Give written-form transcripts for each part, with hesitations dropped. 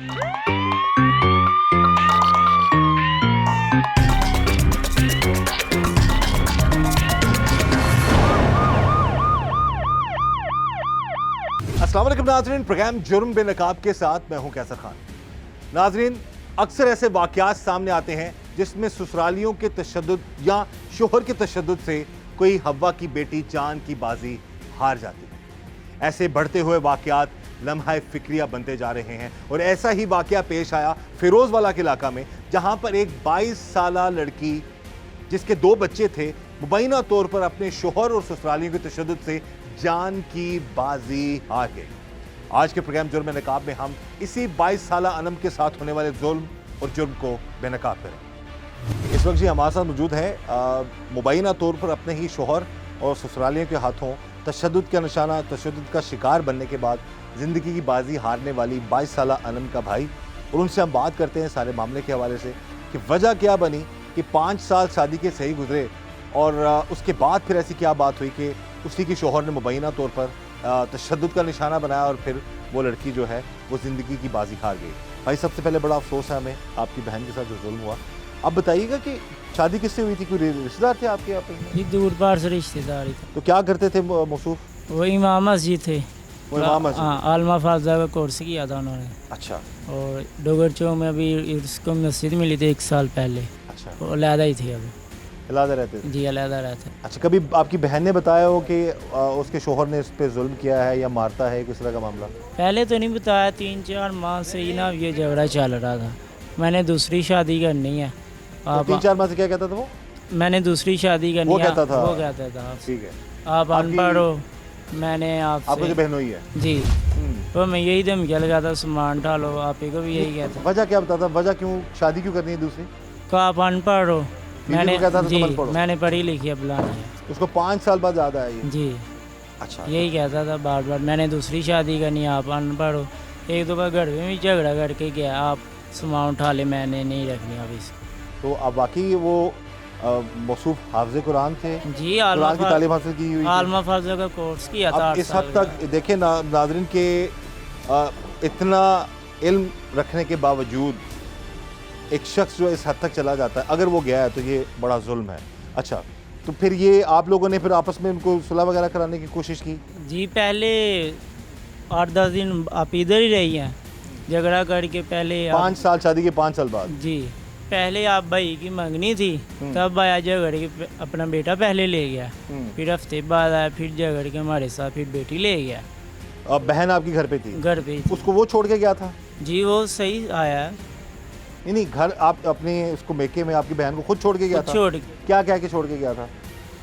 अस्सलाम वालेकुम नाज़रीन, प्रोग्राम जुर्म बेनकाब के साथ मैं हूं कैसर खान। नाज़रीन, अक्सर ऐसे वाक़यात सामने आते हैं जिसमें ससुरालियों के तशद्दुद या शोहर के तशद्दुद से कोई हव्वा की बेटी चांद की बाजी हार जाती है। ऐसे बढ़ते हुए वाक़यात लम्हा फ़िक्रिया बनते जा रहे हैं और ऐसा ही वाक़या पेश आया फ़िरोज़वाला के इलाका में, जहां पर एक 22 साला लड़की जिसके 2 बच्चे थे मुबैना तौर पर अपने शोहर और ससुरालियों के तशद्दुद से जान की बाजी हार गई। आज के प्रोग्राम जुर्म बेनकाब में हम इसी 22 साला अनम के साथ होने वाले जुल्म और जुर्म को बेनकाब करें। इस वक्त जी हमारे साथ मौजूद है मुबैना तौर पर अपने ही शोहर और ससुरालियों के हाथों तशद्दुद का निशाना, तशद्दुद का शिकार बनने के बाद ज़िंदगी की बाजी हारने वाली 22 साला अनम का भाई, और उनसे हम बात करते हैं सारे मामले के हवाले से कि वजह क्या बनी कि 5 साल शादी के सही गुजरे और उसके बाद फिर ऐसी क्या बात हुई कि उसी की शोहर ने मुबैना तौर पर तशद्दुद का निशाना बनाया और फिर वो लड़की जो है वो ज़िंदगी की बाजी हार गई। भाई, सबसे पहले बड़ा अफसोस है हमें आपकी बहन के साथ जो जुल्म हुआ। अब बताइएगा कि शादी किससे हुई थी? कोई रिश्तेदार थे आपके आपस में? ये दूर पार से रिश्तेदारी था। तो क्या करते थे मौसूफ? वो इमाम मस्जिद थे। वो इमाम मस्जिद? हाँ, आलमा फाजा का कोर्स किया था उन्होंने। अच्छा। और डोगर चौक में अभी उसको मस्जिद मिली थी 1 साल पहले। अच्छा। वो अलहदा ही थी अभी। अलहदा रहते थे? जी, अलहदा रहते। अच्छा, कभी आपकी बहन ने बताया हो कि उसके शोहर ने इस पर जुल्म किया है या मारता है, किस तरह का मामला? पहले तो नहीं बताया, 3-4 माह से ही ना ये झगड़ा चल रहा था। मैंने दूसरी शादी करनी है। तो 3-4 माह से क्या कहता था वो? मैंने दूसरी शादी करनी है। वो कहता था? वो कहता था। ठीक है। आप अनपढ़ हो, मैंने आपको जो बहन हुई है? जी, तो मैं यही धमकियाँ लगाता, सामान डालो, आप ही को भी यही कहता। वजह क्या बताता? वजह क्यों शादी क्यों करनी है दूसरी? को आप अनपढ़ हो। मैंने जी, मैंने पढ़ी लिखी है बुलानी है। उसको 5 साल बाद याद आया ये? जी। अच्छा। यही कहता था बार बार, मैंने दूसरी शादी करनी है, आप अनपढ़ हो। 1-2 बार घर में भी झगड़ा करके गया, आप सामान उठा ले, मैंने नहीं रखनी अभी। तो अब वाकई वो मौसूफ हाफ़िज़ कुरान थे? जी, कुरान की तालीम हासिल की हुई? आलमा फाज़ा का कोर्स किया था। अब इस हद तक देखें नाज़रीन के इतना इल्म रखने के बावजूद एक शख्स जो इस हद तक चला जाता है, अगर वो गया है तो ये बड़ा जुल्म है। अच्छा, तो फिर ये आप लोगों ने फिर आपस में उनको सुलह वगैरह कराने की कोशिश की? जी, पहले 8-10 दिन आप इधर ही रही हैं, झगड़ा करके। पहले 5 साल शादी के 5 साल बाद? जी, पहले आप भाई की मंगनी थी, तब आया झगड़ के, अपना बेटा पहले ले गया। फिर हफ्ते बाद आया, फिर झगड़ के हमारे साथ फिर बेटी ले गया। अब बहन आपकी घर पे थी? घर पे। उसको वो छोड़ के गया था? जी, वो सही आया। नहीं, घर आप अपने उसको मेके में आपकी बहन को खुद छोड़ के गया था? छोड़ क्या क्या के छोड़ के गया था?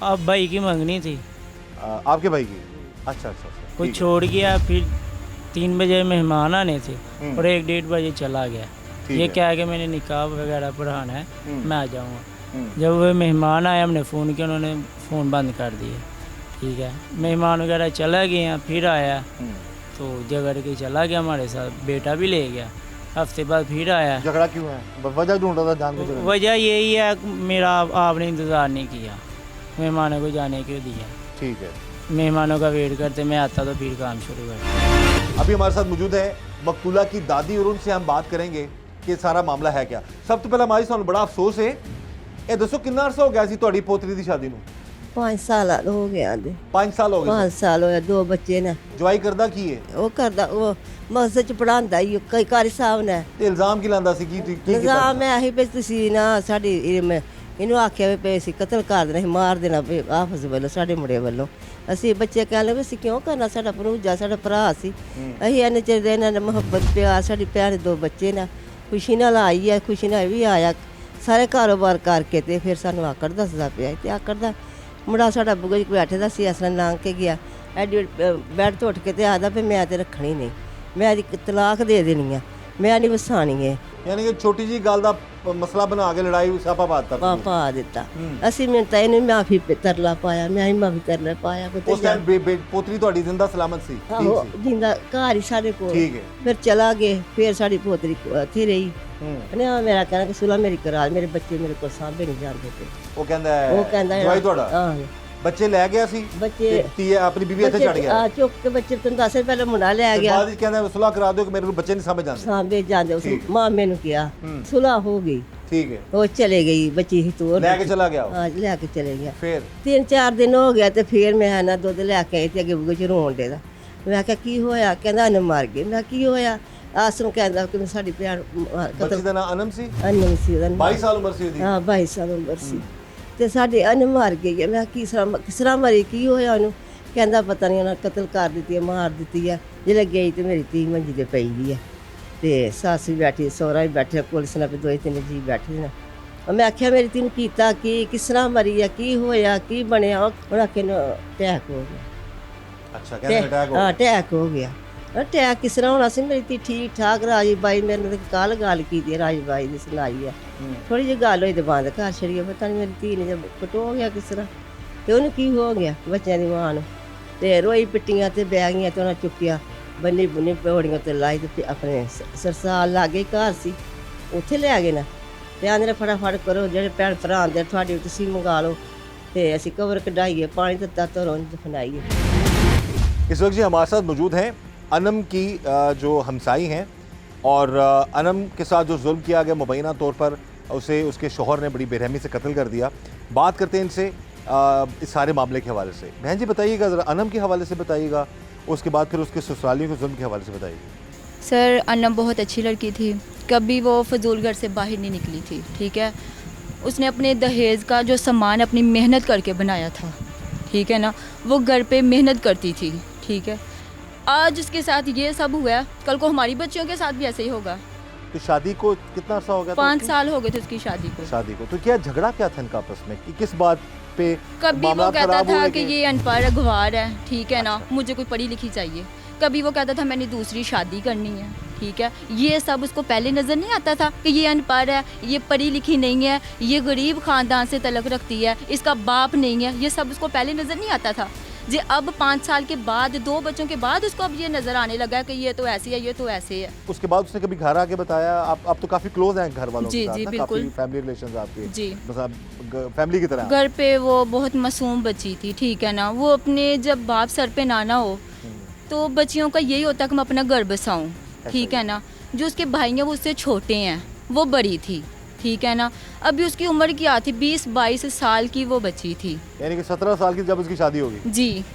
अब भाई की मंगनी थी। आपके भाई की? अच्छा अच्छा अच्छा। कोई छोड़ गया, फिर 3 बजे मेहमान आने थे और 1-1:30 बजे चला गया। ये क्या है कि मैंने निकाह वगैरह पढ़ाना है, मैं आ जाऊँगा। जब वो मेहमान आए, हमने फ़ोन किया, उन्होंने फ़ोन बंद कर दिया। ठीक है, मेहमान वगैरह चला गया, फिर आया तो झगड़ के चला गया हमारे साथ, बेटा भी ले गया। हफ्ते बाद फिर आया। झगड़ा क्यों है? वजह ढूंढ रहा था जान के? वजह यही है, मेरा आपने इंतज़ार नहीं किया, मेहमानों को जाने क्यों दिया। ठीक है, मेहमानों का वेट करते, मैं आता तो फिर काम शुरू कर। अभी हमारे साथ मौजूद है मकतूला की दादी और उनसे हम बात करेंगे कि सारा मामला है क्या। सब तो पहले हमारी सानू बड़ा अफसोस है, ये दसो कितना अरसा हो गया सी तुहाडी पोतरी दी शादी नूं? 5 साल हो गया। 5 साल हो गए? 5 साल होया, 2 बच्चे ने। जवाई करदा की है? वो करदा, वो मस्जिद च पढ़ांदा ही कई कारी साहब ने। ते इल्जाम की लांदा सी? की इल्जाम मैं आही पे तुसी ना साडी इन्हू आख्या पे सी कतल कर देना, मार देना पे आपस वालों, साडे मुंडे वालों। ਅਸੀਂ ਬੱਚੇ ਕਹਿ ਲਏ ਅਸੀਂ ਕਿਉਂ ਕਰਨਾ, ਸਾਡਾ ਭਰੂਜਾ ਸਾਡਾ ਭਰਾ ਸੀ। ਅਸੀਂ ਇੰਨੇ ਚਿਰ ਦੇ ਇਹਨਾਂ ਨੇ ਮੁਹੱਬਤ ਪਿਆਰ, ਸਾਡੀ ਭੈਣ 2 ਬੱਚੇ ਨੇ, ਖੁਸ਼ੀ ਨਾਲ ਆਈ ਹੈ, ਖੁਸ਼ੀ ਨਾਲ ਵੀ ਆਇਆ ਸਾਰੇ ਕਾਰੋਬਾਰ ਕਰਕੇ। ਤੇ ਫਿਰ ਸਾਨੂੰ ਆਕੜ ਦੱਸਦਾ ਪਿਆ ਤੇ ਆਕੜ ਦਾ ਮੁੰਡਾ ਸਾਡਾ ਬੁਗੇ ਬੈਠੇ ਦਾ ਸੀ, ਅਸਲ ਲੰਘ ਕੇ ਗਿਆ, ਐਡੀ ਬੈੱਡ ਤੋਂ ਉੱਠ ਕੇ ਤੇ ਆਦਾ ਵੀ ਮੈਂ ਤੇ ਰੱਖਣੀ ਨਹੀਂ, ਮੈਂ ਇਹਦੀ ਤਲਾਕ ਦੇ ਦੇਣੀ ਆ, ਮੈਂ ਨਹੀਂ ਵਸਾਣੀ ਹੈ। यानी कि छोटी जी गल दा मसला बना के लड़ाई सापा पाता पा दिता। ਅਸੀਂ ਮੈਂ ਤਾਂ ਇਹਨੂੰ ਮਾਫੀ ਤਰਲਾ ਪਾਇਆ, ਮੈਂ ਹੀ ਮਾਫੀ ਤਰਲਾ ਪਾਇਆ। उस टाइम पोतरी ਤੁਹਾਡੀ ਜ਼ਿੰਦਾ ਸਲਾਮਤ ਸੀ? ਆਹੋ, ਜਿੰਦਾ ਘਰ ਹੀ ਸਾਡੇ ਕੋਲ। ਠੀਕ ਹੈ। ਫਿਰ ਚਲਾ ਗਏ, ਫਿਰ ਸਾਡੀ ਪੋਤਰੀ ਇੱਥੇ ਰਹੀ। ਨੇ ਮੇਰਾ ਕਹਿਣਾ ਕਿ ਸੁਲਾ ਮੇਰੀ ਕਰਾ, ਮੇਰੇ ਬੱਚੇ ਮੇਰੇ ਕੋਲ ਸਾਂਭੇ ਨਹੀਂ ਜਾਂਦੇ ਤੇ ਉਹ ਕਹਿੰਦਾ ਉਹ ਕਹਿੰਦਾ ਜਵਾਈ ਤੁਹਾਡਾ? ਹਾਂ, ਬੱਚੇ ਲੈ ਗਿਆ ਸੀ ਬੱਚੇ ਤੀ ਆਪਣੀ ਬੀਵੀ ਇੱਥੇ ਛੱਡ ਗਿਆ ਆ ਚੁੱਕ ਕੇ ਬੱਚੇ ਤੈਨੂੰ ਦੱਸ ਪਹਿਲਾਂ ਮੁੰਡਾ ਲੈ ਫਿਰ ਗਿਆ ਬਾਅਦ ਵਿੱਚ ਕਹਿੰਦਾ ਸੁਲਾਹ ਕਰਾ ਦਿਓ ਕਿ ਮੇਰੇ ਨੂੰ ਬੱਚੇ ਨਹੀਂ ਸਮਝ ਆਉਂਦੇ ਸਾਹਮਣੇ ਜਾਂਦੇ ਉਸ ਠੀਕ। ਮਾਮੇ ਨੂੰ ਕਿਹਾ ਸੁਲਾਹ ਹੋ ਗਈ ਠੀਕ ਹੈ ਉਹ ਚਲੇ ਗਈ ਬੱਚੀ ਹੀ ਤੋਰ ਲੈ ਕੇ ਚਲਾ ਗਿਆ ਉਹ। ਹਾਂ ਲੈ ਕੇ ਚਲੇ ਗਿਆ ਫਿਰ 3-4 ਦਿਨ ਹੋ ਗਿਆ ਤੇ ਫਿਰ ਮੈਂ ਨਾ ਦੁੱਧ ਲੈ ਕੇ ਆਈ ਤੇ ਅੱਗੇ ਬੁਗੇ ਚ ਰੋਣ ਦੇ ਦਾ ਮੈਂ ਕਿਹਾ ਕੀ ਹੋਇਆ ਕਹਿੰਦਾ ਅਨ ਮਰ ਗਏ ਮੈਂ ਕੀ ਹੋਇਆ ਆਸਮ ਕਹਿੰਦਾ ਕਿ ਸਾਡੀ ਭੈਣ ਬੱਚੀ ਦਾ ਨਾਮ ਅਨਮ ਸੀ ਅਨਮ ਸੀ ਉਹਦਾ 22 ਸਾਲ ਉਮਰ ਸੀ ਉਹਦੀ ਹਾਂ 22 ਸਾਲ ਉਮਰ ਸੀ ਤੇ ਸਾਡੇ ਅਨ ਮਰ ਗਈ ਹੈ। ਮੈਂ ਕਿਸ ਤਰ੍ਹਾਂ ਮਰੀ ਕੀ ਹੋਇਆ ਉਹਨੂੰ ਕਹਿੰਦਾ ਪਤਾ ਨਹੀਂ ਉਹਨਾਂ ਕਤਲ ਕਰ ਦਿੱਤੀ ਹੈ ਮਾਰ ਦਿੱਤੀ ਹੈ ਜਿਹੜੇ ਗਈ ਤੇ ਮੇਰੀ ਧੀ ਮੰਜੀ ਤੇ ਪਈ ਦੀ ਹੈ ਤੇ ਸੱਸ ਵੀ ਬੈਠੀ ਸਹੁਰਾ ਵੀ ਬੈਠੇ ਪੁਲਿਸ ਨਾਲ ਵੀ 2-3 ਜੀ ਬੈਠੇ ਨੇ ਮੈਂ ਆਖਿਆ ਮੇਰੀ ਧੀ ਨੂੰ ਕੀਤਾ ਕੀ ਕਿਸ ਤਰ੍ਹਾਂ ਮਰੀ ਹੈ ਕੀ ਹੋਇਆ ਕੀ ਬਣਿਆ ਉਹਨਾਂ ਕਿਨੂੰ ਅਟੈਕ ਹੋ ਗਿਆ ਅੱਛਾ ਕਹਿੰਦਾ ਅਟੈਕ ਹੋ ਹਾਂ ਅਟੈਕ ਹੋ ਗਿਆ ਅਟੈਕ ਕਿਸ ਤਰ੍ਹਾਂ ਹੋਣਾ ਸੀ ਮੇਰੀ ਧੀ ਠੀਕ ਠਾਕ ਰਾਜੀ ਬਾਈ ਮੇਰੇ ਨਾਲ ਕੱਲ ਗੱਲ ਕੀਤੀ ਰਾਜੀ ਬਾਈ ਦੀ ਸੁਣਾਈ ਹੈ ਥੋੜੀ ਜਿਹੀ ਗੱਲ ਹੋਈ ਤੇ ਬੰਦ ਕਰ ਛੜੀਏ ਪਤਾ ਨਹੀਂ ਮੇਰੀ ਧੀ ਨੇ ਜਦ ਕਟੋ ਗਿਆ ਕਿਸ ਤਰ੍ਹਾਂ ਤੇ ਉਹਨੂੰ ਕੀ ਹੋ ਗਿਆ ਬੱਚਿਆਂ ਦੀ ਮਾਂ ਨੂੰ ਤੇ ਰੋਈ ਪਿੱਟੀਆਂ ਤੇ ਬਹਿ ਗਈਆਂ ਤੇ ਉਹਨਾਂ ਚੁੱਕਿਆ ਬੰਨੀ ਬੁੰਨੀ ਪੌੜੀਆਂ ਤੇ ਲਾਈ ਤੇ ਆਪਣੇ ਸਰਸਾਲ ਲਾਗੇ ਘਰ ਸੀ ਉੱਥੇ ਲੈ ਗਏ ਨਾ ਤੇ ਆਂਦੇ ਫਟਾਫਟ ਕਰੋ ਜਿਹੜੇ ਭੈਣ ਭਰਾ ਆਂਦੇ ਤੁਹਾਡੇ ਤੁਸੀਂ ਮੰਗਾ ਲਓ ਤੇ ਅਸੀਂ ਕਵਰ ਕਢਾਈਏ ਪਾਣੀ ਦਿੱਤਾ ਧਰੋਂ ਦਫਨਾਈਏ। इस वक्त जी हमारे साथ मौजूद हैं अनम की जो हमसाई हैं और अनम के साथ जो जुल्म किया गया मुबैना तौर पर उसे उसके शौहर ने बड़ी बेरहमी से कत्ल कर दिया। बात करते हैं इनसे इस सारे मामले के हवाले से। बहन जी बताइएगा ज़रा अनम के हवाले से बताइएगा, उसके बाद फिर उसके ससुरालियों के जुल्म के हवाले से बताइएगा। सर अनम बहुत अच्छी लड़की थी, कभी वो फजूल घर से बाहर नहीं निकली थी। ठीक है, उसने अपने दहेज का जो सामान अपनी मेहनत करके बनाया था, ठीक है ना, वो घर पे मेहनत करती थी। ठीक है, आज उसके साथ ये सब हुआ, कल को हमारी बच्चियों के साथ भी ऐसे ही होगा। तो शादी को कितना अर्सा हो गया था? 5 साल हो गए थे उसकी शादी को। शादी को। तो क्या झगड़ा क्या था इनका आपस में कि किस बात पे? कभी वो मामला कहता खराब था हुए कि ये अनपढ़ अगवार है, ठीक है ना, मुझे कोई पढ़ी लिखी चाहिए। कभी वो कहता था मैंने दूसरी शादी करनी है। ठीक है, ये सब उसको पहले नज़र नहीं आता था कि ये अनपढ़ है, ये पढ़ी लिखी नहीं है, ये गरीब ख़ानदान से तलक रखती है, इसका बाप नहीं है, ये सब उसको पहले नज़र नहीं आता था। जी अब 5 साल के बाद 2 बच्चों के बाद उसको अब ये नज़र आने लगा कि ये तो ऐसी है, ये तो ऐसे है। उसके बाद उसने कभी घर आके बताया? आप तो काफ़ी क्लोज हैं घर वालों जी, के साथ जी, ना? बिल्कुल। काफ़ी फैमिली रिलेशंस आपके जी, मतलब फैमिली की तरह। घर पे वो बहुत मासूम बच्ची थी, ठीक है ना, वो अपने जब बाप सर पे ना हो तो बच्चियों का यही होता है कि मैं अपना घर बसाऊँ, ठीक है ना। जो उसके भाई हैं वो उससे छोटे हैं, वो बड़ी थी, ठीक है ना। अभी उसकी उम्र क्या थी, 20-22 साल की वो बच्ची थी, यानी कि 17 साल की जब उसकी शादी होगी जी,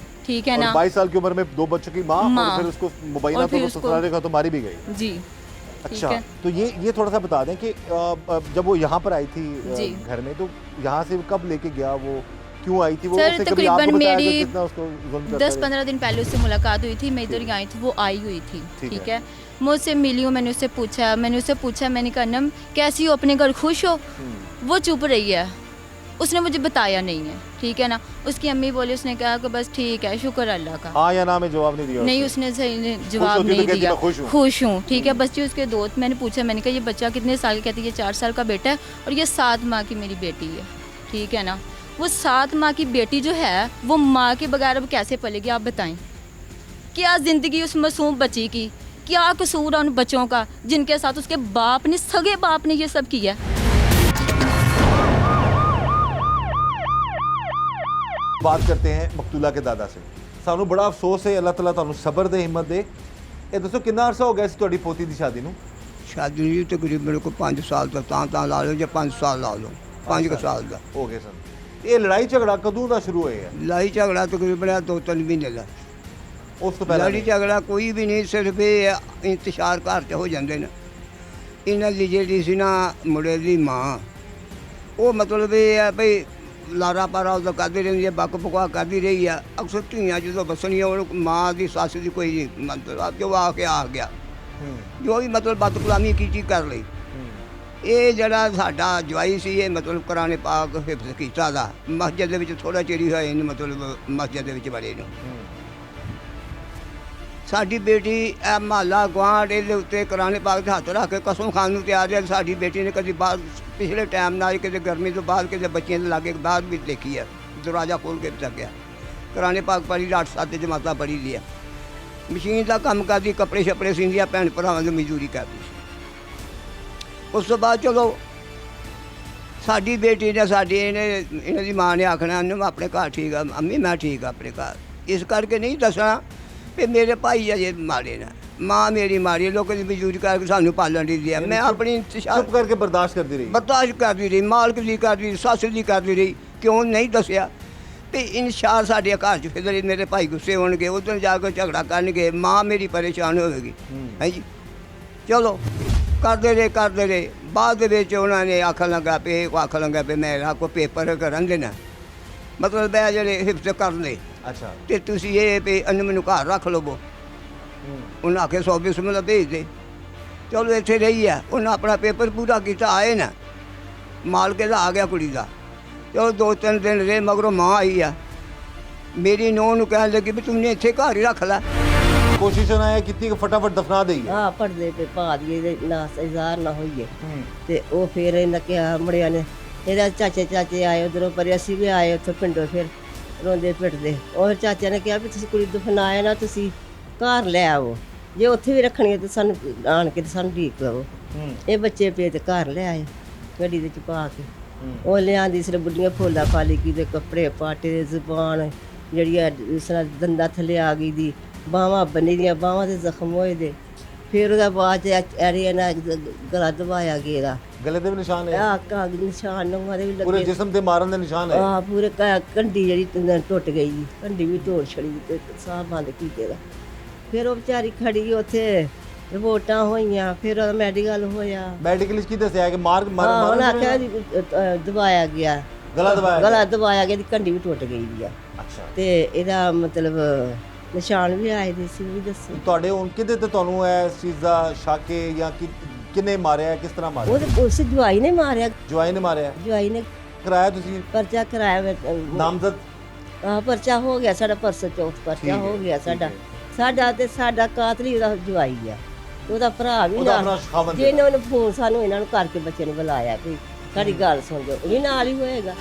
ठीक है और ना। 22 साल की उम्र में 2 बच्चों की माँ और फिर उसको मुबैना और फिर तो उसको- ससुराल का तो मारी भी गई। जी, अच्छा, है। तो ये थोड़ा सा बता दें कि जब वो यहाँ पर आई थी जी। घर में, तो यहाँ से कब लेके गया वो, क्यों आई थी वो? सर, उसने कभी तकरीबन आपको बताया मेरी कि कितना उसको जुल्म करता 10-15 दिन पहले उससे मुलाकात हुई थी, मैं इधर ही आई थी, वो आई हुई थी, ठीक ठीक है। है। मैं उससे मिली हूँ, मैंने उससे पूछा, मैंने कहा नम कैसी हो, अपने घर खुश हो? वो चुप रही है, उसने मुझे बताया नहीं है, ठीक है ना। उसकी अम्मी बोली, उसने कहा कि बस ठीक है, शुक्र अल्लाह का। हाँ या ना में जवाब नहीं दिया नहीं, उसने? उसने सही जवाब होती तो नहीं कहती दिया। मैं खुश हूँ। खुश हूँ, ठीक है। बच्ची उसके दोस्त, मैंने पूछा, मैंने कहा ये बच्चा कितने साल का? कहती है 4 साल का बेटा है और ये 7 माह की मेरी बेटी है, ठीक है ना। वो 7 माह की बेटी जो है वो माँ के बगैर अब कैसे पलेगी, आप बताएं। क्या ज़िंदगी उस मासूम बच्ची की, क्या कसूर है उन बच्चों का जिनके साथ उसके बाप ने, सगे बाप ने ये सब किया। बात करते हैं मकतूला के दादा से। सानू बड़ा अफसोस है, अल्लाह ताला तुहानू सबर दे, हिम्मत दे। ये दसो कितना अरसा हो गया सी तुहाडी पोती दी शादी नू? शादी जी तकरीबन को 5 साल तक ਤਾਂ ਲਾ ਲਓ ਜਾਂ 5 ਸਾਲ ਲਾ ਲਓ 5 ਸਾਲ ਦਾ हो गए सन। ये लड़ाई झगड़ा कदों दा शुरू होया? ਲੜਾਈ ਝਗੜਾ ਤਕਰੀਬਨ 2-3 ਮਹੀਨੇ ਦਾ उस तो पहले ਲੜਾਈ ਝਗੜਾ ਕੋਈ ਵੀ ਨਹੀਂ, ਸਿਰਫ ਇਹ ਇੰਤਸ਼ਾਰ ਘਰ 'ਚ ਹੋ ਜਾਂਦੇ ਨੇ। ਇਹਨਾਂ ਦੀ ਜਿਹੜੀ ਸੀ ਨਾ ਮੁੰਡੇ ਦੀ ਮਾਂ, ਉਹ ਮਤਲਬ ਇਹ ਹੈ ਭਈ ਲਾਰਾ ਪਾਰਾ ਉਹਦਾ ਕਰਦੀ ਰਹਿੰਦੀ ਹੈ, ਬੱਕ ਬਕਵਾ ਕਰਦੀ ਰਹੀ ਆ। ਅਕਸਰ ਧੀਆਂ ਜਦੋਂ ਵਸਣੀਆਂ ਉਹ ਮਾਂ ਦੀ ਸੱਸ ਦੀ ਕੋਈ ਮਤਲਬ ਜੋ ਆ ਕੇ ਆ ਗਿਆ, ਜੋ ਵੀ ਮਤਲਬ ਬਦਕਲਾਮੀ ਕੀਤੀ ਕਰ ਲਈ। ਇਹ ਜਿਹੜਾ ਸਾਡਾ ਜਵਾਈ ਸੀ ਇਹ ਮਤਲਬ ਕੁਰਾਨ ਪਾਕ ਹਿਫਜ਼ ਕੀਤਾ ਦਾ, ਮਸਜਿਦ ਦੇ ਵਿੱਚ ਥੋੜਾ ਚਿਰ ਹੀ ਹੋਇਆ ਇਹਨੂੰ ਮਤਲਬ ਮਸਜਿਦ ਦੇ ਵਿੱਚ ਵੜੇ ਨੂੰ। ਸਾਡੀ ਬੇਟੀ ਇਹ ਮਹੱਲਾ ਗੁਆਂਢ ਇਹਦੇ ਉੱਤੇ ਕੁਰਾਨ ਪਾਕ ਦੇ ਹੱਥ ਰੱਖ ਕੇ ਕਸਮ ਖਾਣ ਨੂੰ ਤਿਆਰ ਹੈ। ਸਾਡੀ ਬੇਟੀ ਨੇ ਕਦੀ ਬਾਹਰ ਪਿਛਲੇ ਟਾਈਮ ਨਾਲ ਕਿਤੇ ਗਰਮੀ ਤੋਂ ਬਾਅਦ ਕਿਤੇ ਬੱਚਿਆਂ ਦੇ ਲਾਗੇ ਬਾਹਰ ਵੀ ਦੇਖੀ ਹੈ, ਦਰਵਾਜ਼ਾ ਖੋਲ੍ਹ ਕੇ ਚੱਕਿਆ। ਕੁਰਾਨ ਪਾਕ ਪੜ੍ਹੀ, 8-7 ਜਮਾਤਾਂ ਪੜ੍ਹੀ ਲਿਆ। ਮਸ਼ੀਨ ਦਾ ਕੰਮ ਕਰਦੀ, ਕੱਪੜੇ ਛੱਪੜੇ ਸੀਂਦੀ ਆ, ਭੈਣ ਭਰਾਵਾਂ ਦੀ ਮਜ਼ਦੂਰੀ ਕਰਦੀ ਸੀ। ਉਸ ਤੋਂ ਬਾਅਦ ਚਲੋ ਸਾਡੀ ਬੇਟੀ ਨੇ ਇਹਨਾਂ ਦੀ ਮਾਂ ਨੇ ਆਖਣਾ ਉਹਨੂੰ ਆਪਣੇ ਘਰ ਠੀਕ ਆ ਅੰਮੀ ਮੈਂ ਠੀਕ ਆ ਆਪਣੇ ਘਰ। ਇਸ ਕਰਕੇ ਨਹੀਂ ਦੱਸਣਾ ਵੀ ਮੇਰੇ ਭਾਈ ਅਜੇ ਮਾਰੇ ਨਾ ਮਾਂ ਮੇਰੀ ਮਾਰੀ ਲੋਕਾਂ ਦੀ ਮਜ਼ਦੂਰੀ ਕਰਕੇ ਸਾਨੂੰ ਪਾਲਣ ਦੀ ਦਿਆ। ਮੈਂ ਆਪਣੀ ਇੰਤਜ਼ਾਰ चुप करके बर्दाश्त करती रही। ਬਰਦਾਸ਼ਤ ਕਰਦੀ ਰਹੀ, ਮਾਲਕ ਦੀ ਕਰਦੀ ਰਹੀ, ਸੱਸ ਦੀ ਕਰਦੀ ਰਹੀ। ਕਿਉਂ ਨਹੀਂ ਦੱਸਿਆ ਵੀ ਇਨਸ਼ਾਅ ਸਾਡੇ ਘਰ 'ਚ ਫਿਰ ਮੇਰੇ ਭਾਈ ਗੁੱਸੇ ਹੋਣਗੇ, ਉਧਰ ਜਾ ਕੇ ਝਗੜਾ ਕਰਨਗੇ, ਮਾਂ ਮੇਰੀ ਪਰੇਸ਼ਾਨ ਹੋਵੇਗੀ। ਹੈ ਜੀ ਚਲੋ ਕਰਦੇ ਰਹੇ ਬਾਅਦ ਦੇ ਵਿੱਚ ਉਹਨਾਂ ਨੇ ਆਖਣ ਲੱਗਾ ਪਏ ਮੇਰਾ ਕੋਈ ਪੇਪਰ ਕਰਨ ਦੇਣਾ, ਮਤਲਬ ਇਹ ਜਿਹੜੇ ਹਿਫਜ਼ ਕਰਨ ਦੇ अच्छा ਤੇ ਤੁਸੀਂ ਇਹ ਵੀ ਇਹਨੂੰ ਮੈਨੂੰ ਘਰ ਰੱਖ ਲਵੋ। ਉਹਨਾਂ ਆਖੇ 100 ਬਿਸਮਿਲ੍ਲਾ ਭੇਜ ਦੇ। ਚਲੋ ਇੱਥੇ ਰਹੀ ਆ, ਉਹਨਾਂ ਆਪਣਾ ਪੇਪਰ ਪੂਰਾ ਕੀਤਾ, ਆਏ ਨਾ ਮਾਲਕ ਦਾ ਆ ਗਿਆ ਕੁੜੀ ਦਾ। ਚਲੋ 2-3 ਦਿਨ ਰਹੇ ਮਗਰੋਂ ਮਾਂ ਆਈ ਆ ਮੇਰੀ ਨੂੰਹ ਨੂੰ ਕਹਿਣ ਲੱਗੀ ਵੀ ਤੂੰ ਇੱਥੇ ਘਰ ਹੀ ਰੱਖ ਲੈ। कोशिश ना है कितनी फटाफट दफना देगी। ਆ ਪੜਦੇ ਤੇ ਪਾ ਦੀਏ ਨਾ ਇਜ਼ਾਰ ਨਾ ਹੋਈਏ ਤੇ ਉਹ ਫਿਰ ਇਹਨਾਂ ਕਿਹਾ ਮੁੰਡਿਆਂ ਨੇ ਇਹਦਾ ਚਾਚੇ ਆਏ ਉਧਰੋਂ ਪਰ ਅਸੀਂ ਵੀ ਆਏ ਉੱਥੋਂ ਪਿੰਡੋਂ ਫਿਰ ਰੋਂਦੇ ਪਿੱਟਦੇ। ਉਹ ਚਾਚਾ ਨੇ ਕਿਹਾ ਵੀ ਤੁਸੀਂ ਕੁੜੀ ਦਫਨਾਇਆ ਨਾ ਤੁਸੀਂ ਘਰ ਲੈ ਆਵੋ, ਜੇ ਉੱਥੇ ਵੀ ਰੱਖਣੀ ਹੈ ਤਾਂ ਸਾਨੂੰ ਆਣ ਕੇ ਤੇ ਸਾਨੂੰ ਢੀਕ ਲਵੋ। ਇਹ ਬੱਚੇ ਪੇ ਤੇ ਘਰ ਲੈ ਆਏ ਗੱਡੀ ਦੇ ਚ ਪਾ ਕੇ। ਉਹ ਲਿਆਂਦੀ ਸਿਰ ਬੁੱਢੀਆਂ ਫੋਲਾ ਫਾਲੀ ਕੀ ਦੇ ਕੱਪੜੇ ਪਾਟੇ ਦੇ ਜ਼ੁਬਾਨ ਜਿਹੜੀ ਇਸ ਤਰ੍ਹਾਂ ਦੰਦਾਂ ਥੱਲੇ ਆ ਗਈ ਦੀ, ਬਾਹਾਂ ਬੰਨੀ ਦੀਆਂ, ਬਾਹਾਂ ਦੇ ਜ਼ਖਮ ਹੋਏ ਦੇ। ਫਿਰ ਉਹਦਾ ਬਾਅਦ ਚ ਐਰੀਆ ਨਾਲ ਗਲਾ ਦਬਾਇਆ ਗਿਆ। गले ते भी निशान है, ਆ ਕਾਗ ਨਿਸ਼ਾਨ ਨਵਾਂ ਦੇ ਵੀ पूरे ਲੱਗੇ। जिस्म ते मारन दे निशान है। ਆ ਪੂਰੇ ਕੰਡੀ ਜਿਹੜੀ ਟੁੱਟ ਗਈ ਜੀ, ਕੰਡੀ ਵੀ ਤੋੜ ਛੜੀ ਤੇ ਸਾਹ ਬੰਦ ਕੀਤੇ ਦਾ। ਫਿਰ ਉਹ ਵਿਚਾਰੀ ਖੜੀ ਉੱਥੇ, ਰਿਪੋਰਟਾਂ ਹੋਈਆਂ, ਫਿਰ ਉਹਦਾ ਮੈਡੀਕਲ ਹੋਇਆ। मेडिकल की दसया कि मार ਉਹਨਾਂ ਆਖਿਆ ਜੀ, ਦਬਾਇਆ ਗਿਆ, गला दबाया ਗਲਾ ਦਬਾਇਆ ਗਿਆ, ਦੀ ਕੰਡੀ ਵੀ ਟੁੱਟ ਗਈ ਦੀ ਆ। अच्छा ਤੇ ਇਹਦਾ ਮਤਲਬ ਨਿਸ਼ਾਨ ਵੀ ਆਏ ਦੇ ਸੀ, ਉਹ ਵੀ ਦੱਸੋ। ਤੁਹਾਡੇ ਹੁਣ ਕਿਹਦੇ ਤੇ ਤੁਹਾਨੂੰ ਇਸ ਚੀਜ਼ ਦਾ ਸ਼ੱਕ ਹੈ ਜਾਂ ਕਿੰਨੇ ਮਾਰਿਆ, ਕਿਸ ਤਰ੍ਹਾਂ ਮਾਰਿਆ? ਉਹਦੇ ਉਸ ਜਵਾਈ ਨੇ ਮਾਰਿਆ, ਜਵਾਈ ਨੇ ਮਾਰਿਆ, ਜਵਾਈ ਨੇ ਕਰਾਇਆ ਤੁਸੀਂ ਪਰਚਾ ਕਰਾਇਆ। ਨਾਮਜ਼ਦ? ਪਰਚਾ ਹੋ ਗਿਆ ਸਾਡਾ, ਪਰਸੋਂ ਚੌਥ ਠੀਕ ਪਰਚਾ ਹੈ, ਹੋ ਗਿਆ ਠੀਕ ਸਾਡਾ। ਹੈ। ਸਾਡਾ ਕਾਤਲ ਹੀ ਉਹਦਾ ਜਵਾਈ ਆ, ਉਹਦਾ ਭਰਾ ਵੀ ਉਹਦਾ ਨਾਲ। ਆਪਣਾ ਖਾਵੰਦ ਜੇ ਇਹਨਾਂ ਨੇ ਫੋਨ ਸਾਨੂੰ ਇਹਨਾਂ ਨੂੰ ਕਰਕੇ ਬੱਚੇ ਨੂੰ ਬੁਲਾਇਆ ਵੀ ਸਾਡੀ ਗੱਲ ਸੁਣ ਜਾਓ, ਉਹ ਵੀ ਨਾਲ ਹੀ ਹੋਏਗਾ।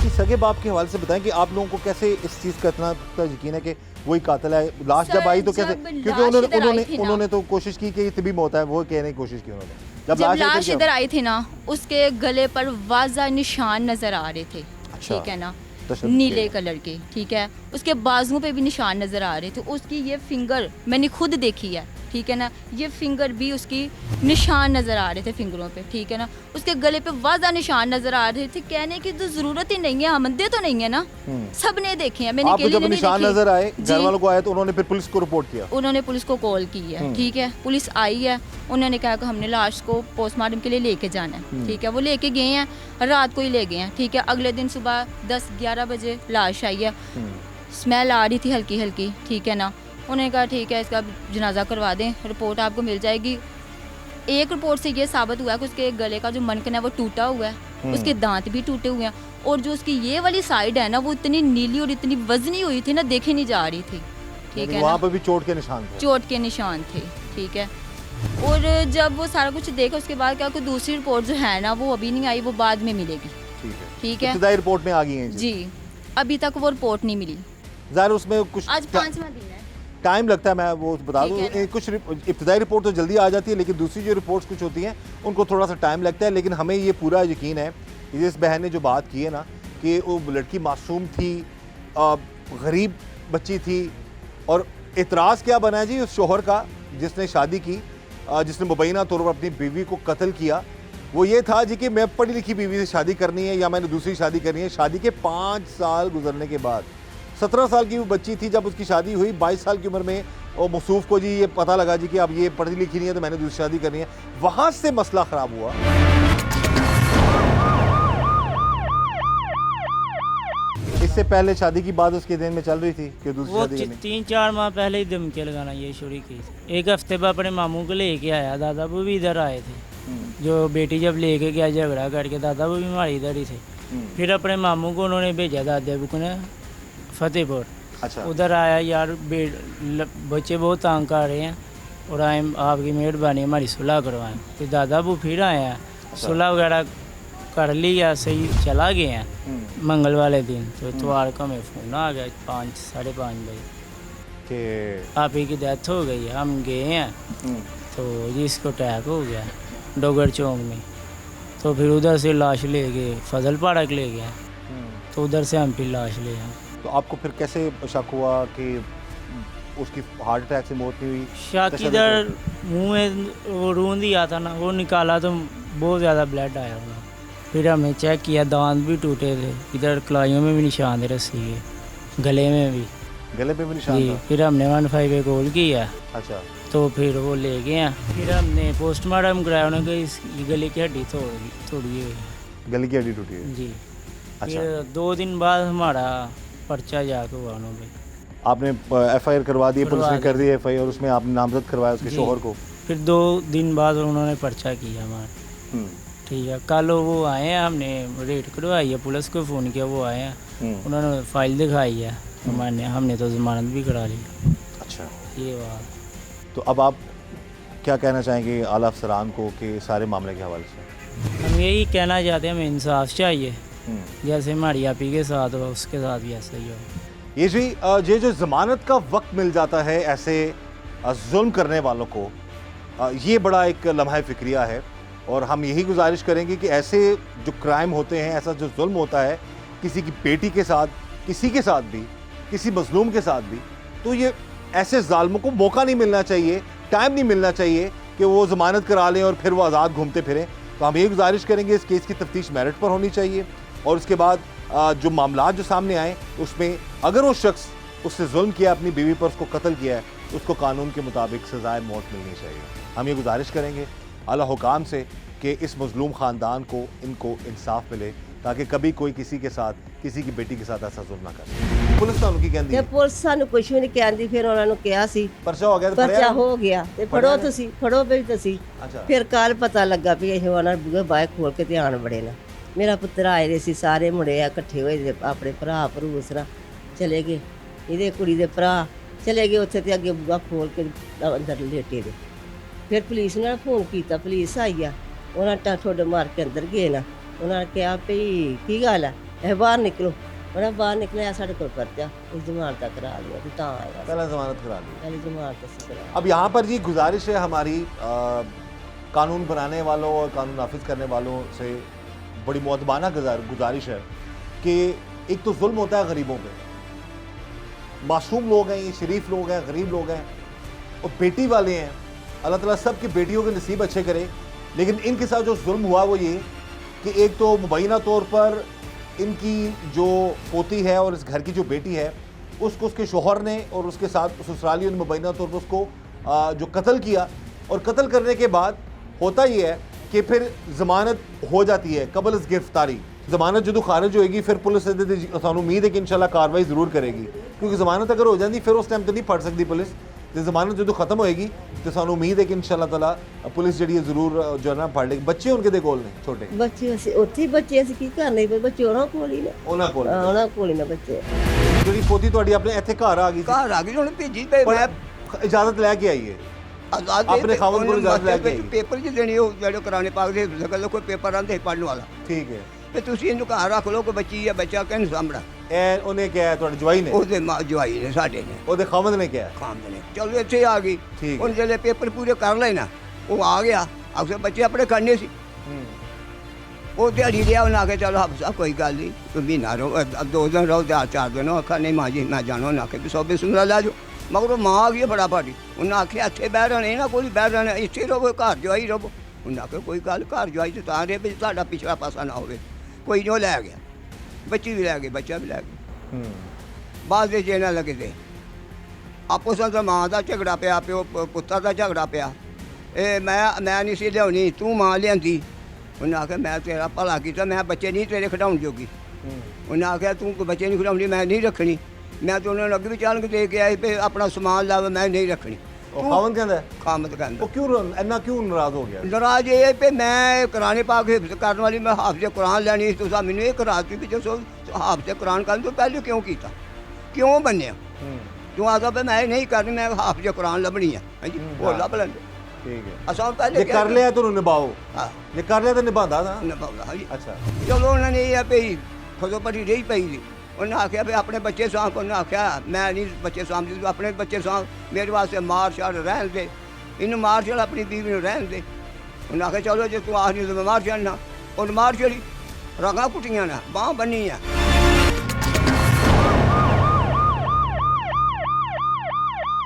कि सगे बाप के हवाले से बताएं कि आप लोगों को कैसे इस चीज़ का इतना यकीन है कि वही कातिल है? लाश जब आई तो कैसे, क्योंकि उन्होंने तो कोशिश की कि ये तबी मौत है, वो कहने की कोशिश की उन्होंने। जब लाश इधर आई थी ना, उसके गले पर वाज़ा निशान नजर आ रहे थे। अच्छा। ठीक है ना, तशद्दुद नीले के। कलर के। ठीक है, उसके बाजुओं पे भी निशान नजर आ रहे थे। उसकी ये फिंगर मैंने खुद देखी है। ठीक है ना, ये फिंगर भी उसकी निशान नज़र आ रहे थे फिंगरों पे। ठीक है ना, उसके गले पे वाज़ा निशान नज़र आ रहे थे। कहने की तो ज़रूरत ही नहीं है, हम अंधे तो नहीं है ना, सब ने देखे हैं। मैंने आपको जब निशान नजर आए, घर वालों को आए, तो उन्होंने फिर पुलिस को रिपोर्ट किया? उन्होंने पुलिस को कॉल की है। ठीक है, पुलिस आई है, उन्होंने कहा कि हमने लाश को पोस्टमार्टम के लिए लेके जाना है। ठीक है, वो लेके गए हैं, रात को ही ले गए हैं। ठीक है, अगले दिन सुबह 10-11 बजे लाश आई है, स्मेल आ रही थी हल्की हल्की। ठीक है ना, उन्होंने कहा ठीक है इसका जनाजा करवा दें, रिपोर्ट आपको मिल जाएगी। एक रिपोर्ट से ये साबित हुआ है कि उसके गले का जो मनकन है वो टूटा हुआ है, उसके दांत भी टूटे हुए हैं, और जो उसकी ये वाली साइड है ना वो इतनी नीली और इतनी वजनी हुई थी ना, देखी नहीं जा रही थी। ठीक है, वहाँ पर भी चोट के निशान थे? चोट के निशान थे। ठीक है, और जब वो सारा कुछ देखा उसके बाद क्या कोई दूसरी रिपोर्ट जो है ना वो अभी नहीं आई, वो बाद में मिलेगी। ठीक है, इब्तिदाई रिपोर्ट में आ गई है जी, अभी तक वो रिपोर्ट नहीं मिली। ज़ाहिर उसमें कुछ आज 5वां दिन है, टाइम लगता है, मैं वो बता ठीक दूँ। है ना। कुछ इब्तिदाई रिपोर्ट तो जल्दी आ जाती है, लेकिन दूसरी जो रिपोर्ट्स कुछ होती हैं उनको थोड़ा सा टाइम लगता है। लेकिन हमें ये पूरा यकीन है कि जिस बहन ने जो बात की है ना कि वो लड़की मासूम थी, गरीब बच्ची थी, और एतराज़ क्या बना जी उस शोहर का जिसने शादी की, जिसने मुबैना तौर पर अपनी बीवी को कत्ल किया, वो ये था जी कि मैं पढ़ी लिखी बीवी से शादी करनी है या मैंने दूसरी शादी करनी है। शादी के 5 साल गुजरने के बाद 17 साल की वो बच्ची थी जब उसकी शादी हुई। 22 साल की उम्र में और मसूफ को जी ये पता लगा जी कि अब ये पढ़ी लिखी नहीं है तो मैंने दूसरी शादी करनी है। वहाँ से मसला ख़राब हुआ। इससे पहले शादी की बात उसके दिन में चल रही थी कि दूसरी वो शादी करनी। 3-4 माह पहले ही धमकी लगाना ये शुरू की। एक हफ्ते बाद अपने मामू को लेके आया, दादा वो भी इधर आए थे। जो बेटी जब लेके गया झगड़ा करके, दादा वो भी हमारे इधर ही थे। फिर अपने मामू को उन्होंने भेजा दादा बुक ने फतेहपुर। अच्छा, उधर आया यार बच्चे बहुत तंग कर रहे हैं और आए आपकी मेहरबानी हमारी सुलह करवाएं। फिर दादा वो फिर आए हैं, सुलह वगैरह कर लिया, सही चला गए हैं। मंगल वाले दिन तो इतवार को हमें फ़ोन आ गया 5-5:30 बजे कि आप ही की डेथ हो गई है। हम गए हैं तो जिसको अटैक हो गया डोगर चौक में। तो फिर उधर से लाश ले गए, फजल पहाड़ा के ले गया, तो उधर से हम फिर लाश ले आए। तो आपको फिर कैसे शक हुआ कि उसकी हार्ट अटैक से मौत नहीं हुई? शक इधर मुंह में वो रूंद दिया था ना, वो निकाला तो बहुत ज़्यादा ब्लड आया उन्हें। फिर हमने चेक किया, दांत भी टूटे थे, इधर कलाइयों में भी निशान थे रस्सी के, गले में भी निशान जी। था? फिर हमने 15 कॉल किया, अच्छा। तो फिर वो ले गए हैं। फिर हमने पोस्टमार्टम कराया, उन्होंने कहा इसकी गले की हड्डी तोड़ी हुई है, गले की हड्डी टूटी है जी। अच्छा। फिर 2 दिन बाद हमारा पर्चा जाके हुआ उन्होंने, आपने FIR करवा दी, पुलिस ने करवा कर दी FIR, और उसमें आपने नामजद करवाया उसके जी। शोहर को? फिर 2 दिन बाद उन्होंने पर्चा किया हमारा। ठीक है, कल वो आए हैं, हमने रेड करवाई है, पुलिस को फ़ोन किया, वो आए हैं, उन्होंने फाइल दिखाई है, हमने तो ज़मानत भी करा ली। अच्छा, ये बात। तो अब आप क्या कहना चाहेंगे आला अफसरान को कि सारे मामले के हवाले से? हम यही कहना चाहते हैं, हमें इंसाफ चाहिए, जैसे हमारी आपी के साथ हो उसके साथ भी ऐसा ही हो। ये जी ये जो ज़मानत का वक्त मिल जाता है ऐसे जुल्म करने वालों को, ये बड़ा एक लम्हा फ़िक्रिया है, और हम यही गुजारिश करेंगे कि ऐसे जो क्राइम होते हैं, ऐसा जो जुल्म होता है किसी की बेटी के साथ, किसी के साथ भी, किसी मजलूम के साथ भी, तो ये ऐसे जालिमों को मौका नहीं मिलना चाहिए, टाइम नहीं मिलना चाहिए कि वो ज़मानत करा लें और फिर वो आज़ाद घूमते फिरें। तो हम यही गुजारिश करेंगे इस केस की तफ्तीश मेरिट पर होनी चाहिए, और उसके बाद जो मामला जो सामने आए उसमें अगर वो शख्स उससे जुल्म किया, अपनी बीवी पर उसको कत्ल किया है, उसको कानून के मुताबिक सज़ाए मौत मिलनी चाहिए। हम ये गुजारिश करेंगे आला हुकाम से कि इस मजलूम ख़ानदान को, इनको इंसाफ मिले, ताकि कभी कोई किसी के साथ, किसी की बेटी के साथ ऐसा जुल्म ना करे। पुलिस ਤੁਹਾਨੂੰ ਕੀ ਕਹਿੰਦੀ ਤੇ ਹੈ? ਪੁਲਿਸ ਸਾਨੂੰ ਕੁਝ ਵੀ ਨਹੀਂ ਕਹਿੰਦੀ। ਫਿਰ ਉਹਨਾਂ ਨੂੰ ਕਿਹਾ ਸੀ ਪਰਚਾ ਹੋ ਗਿਆ ਤੇ ਪਰਚਾ ਹੋ ਗਿਆ ਤੇ ਫੜੋ ਨੇ? ਤੁਸੀਂ, ਫੜੋ ਵੀ ਤੁਸੀਂ। ਅੱਛਾ। ਫਿਰ ਕੱਲ ਪਤਾ ਲੱਗਾ ਵੀ ਇਹ ਉਹਨਾਂ ਬੂਹੇ ਬਾਹਰ ਖੋਲ ਕੇ ਧਿਆਨ ਬੜੇ ਨਾ। ਮੇਰਾ ਪੁੱਤਰ ਆਏ ਦੇ ਸੀ, ਸਾਰੇ ਮੁੰਡੇ ਆ ਇਕੱਠੇ ਹੋਏ ਦੇ, ਆਪਣੇ ਭਰਾ ਭਰੂਸਰਾ ਚਲੇ ਗਏ, ਇਹਦੇ ਕੁੜੀ ਦੇ ਭਰਾ ਚਲੇ ਗਏ ਉੱਥੇ, ਤੇ ਅੱਗੇ ਬੂਹਾ ਖੋਲ ਕੇ ਅੰਦਰ ਲੇਟੇ ਦੇ। ਫਿਰ ਪੁਲਿਸ ਨੇ ਫੋਨ ਕੀਤਾ, ਪੁਲਿਸ ਆਈ ਆ, ਉਹਨਾਂ ਠੋਡ ਮਾਰ ਕੇ ਅੰਦਰ ਗਏ ਨਾ। ਉਹਨਾਂ ਨੇ ਕਿਹਾ ਵੀ ਕੀ ਗੱਲ ਹੈ, ਇਹ ਬਾਹਰ ਨਿਕਲੋ। ਉਹਨਾਂ ਬਾਹਰ ਨਿਕਲਿਆ, ਸਾਡੇ ਕੋਲ ਪਰਚਾ ਇਸ ਜ਼ਮਾਨਤ ਕਰਾ लिया, तो ਤਾਂ आएगा पहला जमानत करा दी। पहले जमानत से करा। अब यहाँ पर जी गुजारिश है हमारी कानून बनाने वालों और कानून नाफिज करने वालों से, बड़ी मुअद्दबाना गुजारिश है कि एक तो जुल्म होता है गरीबों पे, मासूम लोग हैं, ये शरीफ लोग हैं, गरीब लोग हैं, और बेटी वाले हैं। अल्लाह ताला सब की बेटियों के नसीब अच्छे करे, लेकिन इनके साथ जो जुल्म हुआ वो ये कि एक तो मुबैना तौर पर इनकी जो पोती है और इस घर की जो बेटी है, उसको उसके शोहर ने और उसके साथ ससुरालियों ने मुबैना तौर पर उसको जो कत्ल किया, और कत्ल करने के बाद होता ये है कि फिर ज़मानत हो जाती है कबल इस गिरफ्तारी। ज़मानत जो खारिज होएगी, फिर पुलिस सानू उम्मीद है कि इंशाल्लाह कार्रवाई ज़रूर करेगी, क्योंकि ज़मानत अगर हो जाती फिर उस टाइम तो नहीं फड़ सकती पुलिस। तो ज़मानत जो ख़त्म होएगी तो सानू उम्मीद है कि इंशाल्लाह ताला पुलिस जी ज़रूर जो है ना फड़ लेगी। बच्चे उनके दे कोल ने छोटे ਬੱਚੇ ਅਸੀਂ ਉੱਥੇ ਹੀ ਬੱਚੇ ਅਸੀਂ ਕੀ ਕਰਨੇ, ਬੱਚੇ ਉਹਨਾਂ ਕੋਲ ਹੀ ਨੇ, ਉਹਨਾਂ ਕੋਲ ਉਹਨਾਂ ਕੋਲ ਹੀ ਨੇ ਬੱਚੇ। ਜਿਹੜੀ ਪੋਤੀ ਤੁਹਾਡੀ ਆਪਣੇ ਇੱਥੇ ਘਰ ਆ ਗਈ ਸੀ, ਘਰ ਆ ਗਈ ਹੁਣ ਭੇਜੀ ਤੇ ਮੈਂ ਇਜਾਜ਼ਤ ਲੈ ਕੇ ਆਈ ਹੈ ਆਜ਼ਾਦ ਆਪਣੇ ਖਾਵਨ ਕੋਲ ਇਜਾਜ਼ਤ ਲੈ ਕੇ ਆਈ। ਪੇਪਰ ਜੀ ਦੇਣੀ, ਉਹ ਜਿਹੜੇ ਕਰਾਣੇ ਪਾਕ ਦੇ ਸਕਲ ਕੋਈ ਪੇਪਰ ਆਂਦੇ ਪੜਨ ਵਾਲਾ, ਠੀਕ ਹੈ। ਤੇ ਤੁਸੀਂ ਇਹਨੂੰ ਘਰ ਰੱਖ ਲਓ, ਕੋਈ ਬੱਚੀ ਆ, ਬੱਚਾ ਕਿਹਨੂੰ ਸਾਂਭਣਾ? ਇਹ ਉਹਨੇ ਕਿਹਾ ਤੁਹਾਡੇ ਜਵਾਈ ਨੇ, ਉਹਦੇ ਮਾਂ ਜਵਾਈ ਨੇ, ਸਾਡੇ ਨੇ, ਉਹਦੇ ਖਾਵੰਦ ਨੇ ਕਿਹਾ। ਖਾਂਦੇ ਨੇ। ਚਲੋ ਇੱਥੇ ਆ ਗਈ, ਠੀਕ ਹੁਣ ਜਿਹੜੇ ਪੇਪਰ ਪੂਰੇ ਕਰ ਲਏ ਨਾ, ਉਹ ਆ ਗਿਆ। ਅਕਸਰ ਬੱਚੇ ਆਪਣੇ ਕਰਨੇ ਸੀ, ਉਹ ਦਿਹਾੜੀ ਲਿਆ, ਉਹਨਾਂ ਆ ਕੇ ਚਲੋ ਹਫਸਾ ਕੋਈ ਗੱਲ ਨਹੀਂ, ਤੂੰ ਮਹੀਨਾ ਰਹੋ, 2 ਦਿਨ ਰਹੋ, 4 ਦਿਨ ਆਖਾ ਨਹੀਂ ਮਾਂ ਜੀ ਮੈਂ ਜਾਣਾ, ਉਹਨਾਂ ਆਖੇ ਵੀ ਸੋਬੇ ਸੁਣਰਾ ਲੈ ਜਾਓ। ਮਗਰ ਉਹ ਮਾਂ ਆ ਗਈ ਬੜਾ ਭਾਰੀ, ਉਹਨਾਂ ਆਖਿਆ ਇੱਥੇ ਬਹਿ ਰਹਿਣਾ, ਇਹਨਾਂ ਕੋਲ ਹੀ ਬਹਿ ਰਹਿਣਾ, ਇੱਥੇ ਰਹੋ, ਘਰ ਜਵਾਈ ਰਹੋ। ਉਹਨਾਂ ਆਖਿਆ ਕੋਈ ਗੱਲ, ਘਰ ਜਵਾਈ ਤੇ ਤਾਂ ਰਹੇ ਵੀ ਤੁਹਾਡਾ ਪਿਛਲਾ ਪਾਸਾ ਨਾ ਹੋਵੇ। ਕੋਈ ਨਹੀਂ, ਉਹ ਲੈ ਗਿਆ, ਬੱਚੀ ਵੀ ਲੈ ਗਈ, ਬੱਚਾ ਵੀ ਲੈ ਗਿਆ। ਬਾਅਦ ਵਿੱਚ ਇਹਨਾਂ ਲੱਗੇ ਤੇ ਆਪਸ ਵਿੱਚ ਮਾਂ ਦਾ ਝਗੜਾ ਪਿਆ, ਪਿਓ ਪੁੱਤਰ ਦਾ ਝਗੜਾ ਪਿਆ। ਇਹ ਮੈਂ ਨਹੀਂ ਸੀ ਲਿਆਉਣੀ, ਤੂੰ ਮਾਂ ਲਿਆਂਦੀ। ਉਹਨੇ ਆਖਿਆ ਮੈਂ ਤੇਰਾ ਭਲਾ ਕੀਤਾ, ਮੈਂ ਬੱਚੇ ਨਹੀਂ ਤੇਰੇ ਖਿਡਾਉਣ ਜੋਗੀ। ਉਹਨੇ ਆਖਿਆ ਤੂੰ ਬੱਚੇ ਨਹੀਂ ਖਿਡਾਉਣੀ, ਮੈਂ ਨਹੀਂ ਰੱਖਣੀ। ਮੈਂ ਤਾਂ ਉਹਨਾਂ ਨੂੰ ਅੱਗੇ ਵੀ ਚਾਲਕ ਦੇ ਕੇ ਆਈ ਵੀ ਆਪਣਾ ਸਮਾਨ ਲਾਵੇ, ਮੈਂ ਨਹੀਂ ਰੱਖਣੀ। ਉਹ ਖਾਵੰਦ ਕਹਿੰਦਾ, ਖਾਮਦ ਕਹਿੰਦਾ। ਉਹ ਕਿਉਂ ਇੰਨਾ ਕਿਉਂ ਨਾਰਾਜ਼ ਹੋ ਗਿਆ? ਨਾਰਾਜ਼ ਇਹ ਵੀ ਮੈਂ ਕੁਰਾਨ ਪਾਕ ਹਿਫਜ਼ ਕਰਨ ਵਾਲੀ, ਮੈਂ ਹਾਫਜ਼ ਕੁਰਾਨ ਲੈਣੀ, ਤੁਸੀਂ ਮੈਨੂੰ ਇਹ ਕਰਾ ਦਿੱਤੀ ਵੀ ਜੋ ਹਾਫਜ਼ ਕੁਰਾਨ ਕਰਨ ਤੋਂ ਪਹਿਲੇ ਕਿਉਂ ਕੀਤਾ, ਕਿਉਂ ਬੰਨਿਆ? ਤੂੰ ਆਦਾ ਵੀ ਮੈਂ ਨਹੀਂ ਕਰਨੀ, ਮੈਂ ਹਾਫਜ਼ ਕੁਰਾਨ ਲੱਭਣੀ ਆ। ਹਾਂਜੀ, ਉਹ ਲੱਭ ਲੈਂਦੇ। ਠੀਕ ਹੈ। ਅਸਾਂ ਪਹਿਲੇ ਜੇ ਕਰ ਲਿਆ ਤਾਂ ਨਿਭਾਓ, ਹਾਂ, ਜੇ ਕਰ ਲਿਆ ਤਾਂ ਨਿਭਾਉਂਦਾ ਨਾ। ਨਿਭਾਉਂਦਾ। ਹਾਂਜੀ, ਅੱਛਾ। ਚਲੋ ਉਹਨਾਂ ਨੇ ਇਹ ਆ ਵੀ ਖੁਦੋਂ ਪਰੀ ਰਹੀ ਪਈ ਸੀ। ਉਹਨੇ ਆਖਿਆ ਵੀ ਆਪਣੇ ਬੱਚੇ ਸਾਂਭ, ਉਹਨੇ ਆਖਿਆ ਮੈਂ ਨਹੀਂ ਬੱਚੇ ਸਾਂਭਦੀ, ਤੂੰ ਆਪਣੇ ਬੱਚੇ ਸਾਂਭ, ਮੇਰੇ ਵਾਸਤੇ ਮਾਰ ਛਾੜ ਰਹਿਣ ਦੇ, ਇਹਨੂੰ ਮਾਰ ਛਾੜ, ਆਪਣੀ ਬੀਵੀ ਨੂੰ ਰਹਿਣ ਦੇ। ਉਹਨੇ ਆਖਿਆ ਚਲੋ ਜੇ ਤੂੰ ਆਖਦੀ ਤਾਂ ਮੈਂ ਮਾਰ ਛੱਡਣਾ। ਉਹਨੂੰ ਮਾਰ ਛੜੀ, ਰਗਾਂ ਕੁੱਟੀਆਂ ਨੇ, ਬਾਂਹ ਬੰਨੀ ਆ।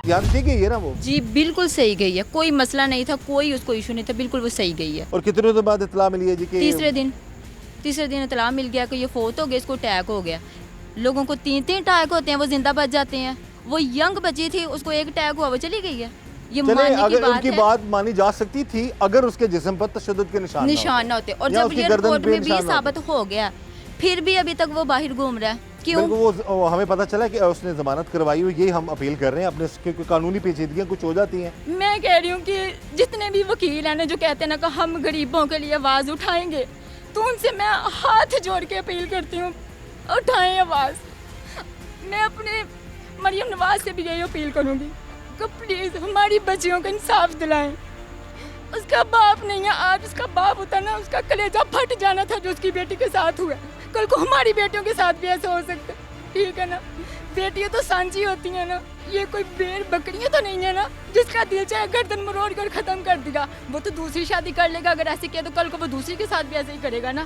यहाँ से गई है ना वो, जी बिल्कुल सही गई है, कोई मसला नहीं था, कोई उसको इशू नहीं था, बिल्कुल वो सही गई है। और कितने दिनों बाद इतला मिली है जी कि तीसरे दिन इतला मिल गया कि ये फोत हो गया, इसको अटैक हो गया। लोगों को 3 अटैक होते हैं, वो जिंदा बच जाते हैं। वो यंग बची थी, उसको एक अटैक हुआ, वो चली गई है। ये चले मानने की अगर बात उनकी है, बात मानी जा सकती थी अगर उसके जिस्म पर तशद्दुद के निशान ना होते। और या जब उसकी ये गर्दन रिपोर्ट पे में भी निशान ना साबित हो गया, फिर भी अभी तक वो बाहर घूम रहा है। क्यों? बिल्कुल, वो हमें पता चला कि उसने जमानत करवाई हुई, यही हम अपील कर रहे हैं अपने, क्योंकि कानूनी पेचीदगियां कुछ हो जाती हैं। मैं कह रही हूँ कि जितने भी वकील हैं ना जो कहते हैं ना कि हम गरीबों के लिए आवाज़ उठाएंगे, तो उनसे मैं हाथ जोड़ के अपील करती हूँ, उठाएं आवाज़। मैं अपने मरियम नवाज से भी यही अपील करूँगी कि प्लीज़ हमारी बच्चियों को इंसाफ दिलाएं। उसका बाप नहीं है, आज उसका बाप होता ना, उसका कलेजा फट जाना था जो उसकी बेटी के साथ हुआ। कल को हमारी बेटियों के साथ भी ऐसा हो सकता है, ठीक है ना। बेटियां तो सांझी होती हैं ना, ये कोई भेड़ बकरियां तो नहीं है ना जिसका दिल चाहे गर्दन मरोड़ कर ख़त्म कर देगा। वो तो दूसरी शादी कर लेगा, अगर ऐसे किया तो कल को वो दूसरी के साथ भी ऐसे ही करेगा ना।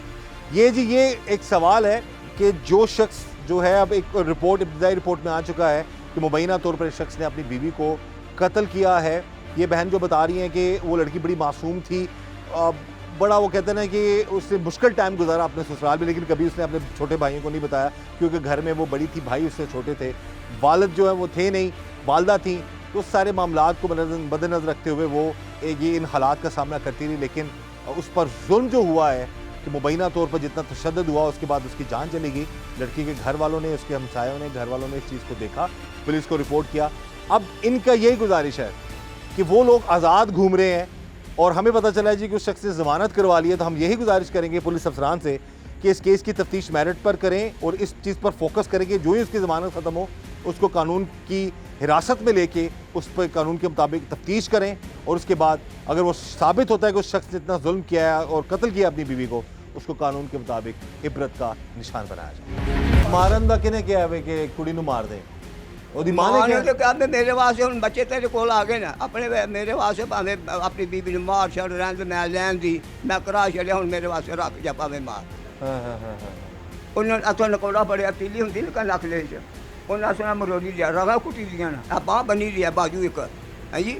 ये जी ये एक सवाल है कि जो शख्स जो है, अब एक रिपोर्ट, इब्तदाई रिपोर्ट में आ चुका है कि मुबैना तौर पर इस शख्स ने अपनी बीवी को कत्ल किया है। ये बहन जो बता रही हैं कि वो लड़की बड़ी मासूम थी, बड़ा वो कहते हैं ना कि उसने मुश्किल टाइम गुजारा अपने ससुराल में, लेकिन कभी उसने अपने छोटे भाइयों को नहीं बताया क्योंकि घर में वो बड़ी थी, भाई उससे छोटे थे, वालिद जो है वो थे नहीं, वालदा थी। तो सारे मामलात को मद्देनज़र रखते हुए वो ये इन हालात का सामना करती रही, लेकिन उस पर जुल्म जो हुआ है कि मुबैना तौर पर जितना तशद्दुद हुआ, उसके बाद उसकी जान चली गई। लड़की के घर वालों ने, उसके हमसायों ने, घर वालों ने इस चीज़ को देखा, पुलिस को रिपोर्ट किया। अब इनका यही गुजारिश है कि वो लोग आज़ाद घूम रहे हैं और हमें पता चला है जी कि उस शख्स ने ज़मानत करवा ली है, तो हम यही गुजारिश करेंगे पुलिस अफसरान से कि इस केस की तफ्तीश मेरिट पर करें और इस चीज़ पर फोकस करें कि जो ही उसकी ज़मानत ख़त्म हो उसको कानून की हिरासत में लेके उस पर कानून के मुताबिक तफ्तीश करें, और उसके बाद अगर वो साबित होता है कि उस शख्स ने इतना जुल्म किया है और कत्ल किया अपनी बीवी को, उसको कानून के मुताबिक इबरत का निशान बनाया जाए। मारन का किने क्या है कि कुड़ी नूं मार दें, ਉਹਦੀ ਮਾਂ ਨੇ तो क्या मेरे वास्ते हुण बच्चे तेरे कोल आ गए ना, अपने मेरे वास्ते भावें अपनी बीबी नूं मार छड़ रहन ते मैं लैन दी, मैं करा छड़िया, हुण मेरे वास्ते रख जा भावें मार। उन्होंने अथों नकोड़ा फड़िया, तीली हुंदी ना नखले च, उन्हें सुना मरोड़ी लिया, रगा कुटी लिया ना, आ बांह बनी लिया बाजू एक है जी।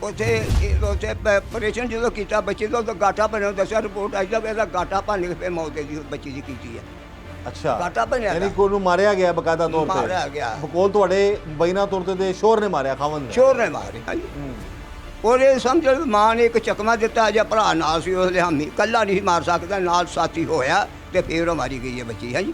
ਉੱਥੇ ਆਪਰੇਸ਼ਨ ਜਦੋਂ ਕੀਤਾ ਬੱਚੇ ਦਾ, ਗਾਟਾ ਬਣਿਆ, ਦੱਸਿਆ ਰਿਪੋਰਟ ਆਈ ਤਾਂ ਇਹਦਾ ਗਾਟਾ ਭੰਨ ਕੇ ਫਿਰ ਮੌਤ ਦੀ ਬੱਚੀ ਦੀ ਕੀਤੀ ਹੈ। अच्छा, ਗਾਟਾ ਬਣਿਆ यानी को नूं मारिया गया बकायदा तौर पे, ਮਾਰਿਆ ਗਿਆ, बकोल ਤੁਹਾਡੇ ਬੈਨਾ ਤੌਰ ਤੇ ਸ਼ੋਰ ਨੇ ਮਾਰਿਆ, ਖਾਵਨ ਨੇ। ਸ਼ੋਰ ਨੇ ਮਾਰੇ ਹਾਂ ਜੀ। ਔਰ ਇਹ ਸਮਝ ਮਾਂ ਨੇ ਇੱਕ ਚਕਮਾ ਦਿੱਤਾ, ਜਾਂ ਭਰਾ ਨਾਲ ਸੀ ਉਹਦੇ, ਹਾਮੀ ਕੱਲਾ ਨਹੀਂ ਮਾਰ ਸਕਦਾ, ਨਾਲ ਸਾਥੀ ਹੋਇਆ ਤੇ ਫਿਰ ਉਹ ਮਾਰੀ ਗਈ ਹੈ ਬੱਚੀ ਹੈ ਜੀ।